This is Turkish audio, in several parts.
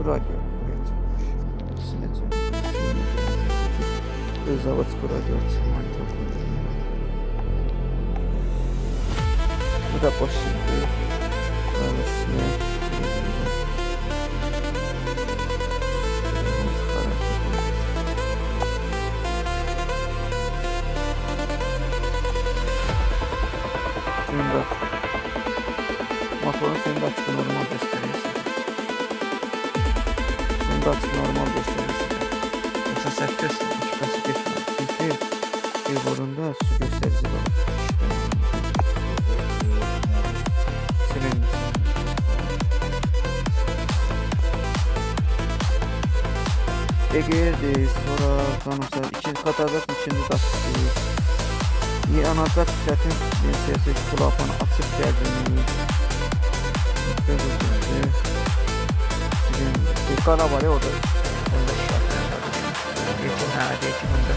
radyo buraya çıkmış. Sileceğim. Zavодск radyo çıkmayı çok önemli. Bu da boş şimdi. Arasına. Suyunda motorun suyunda açık normal gösteriyorsun. Suyunda açık normal gösteriyorsun. Yoksa sert gösteriyor. Şüphesi geçmiyor. Çünkü yıllarında su gösterici var. Silindir. Ege'deyiz. Sonra kanımsa ikinci katardak üçüncü dakikayız. İyi anahtar tüketim siyasi kulağını açıp geldiğini bir kana var ya orada. Geçiminde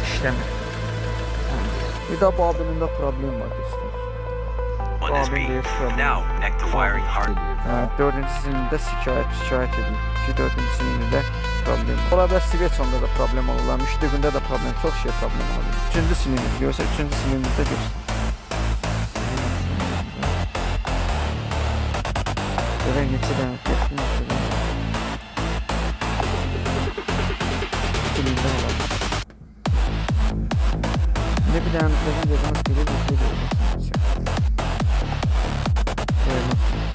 işlemir. Bir de babininde problem var dostlar. Babinde problem. Dördüncüsünde şikayet edin. Ki dördüncüsünde problem. Olabilir Sivetson'da da problem olurlar. Müştüğünde de problem. Çok şey problem olabilir. Üçüncü silindir diyorsa üçüncü silindirde göster. Böyle geçiden etkin silindir olabilir. Ne bir tane nasıl gelir bir şey değil.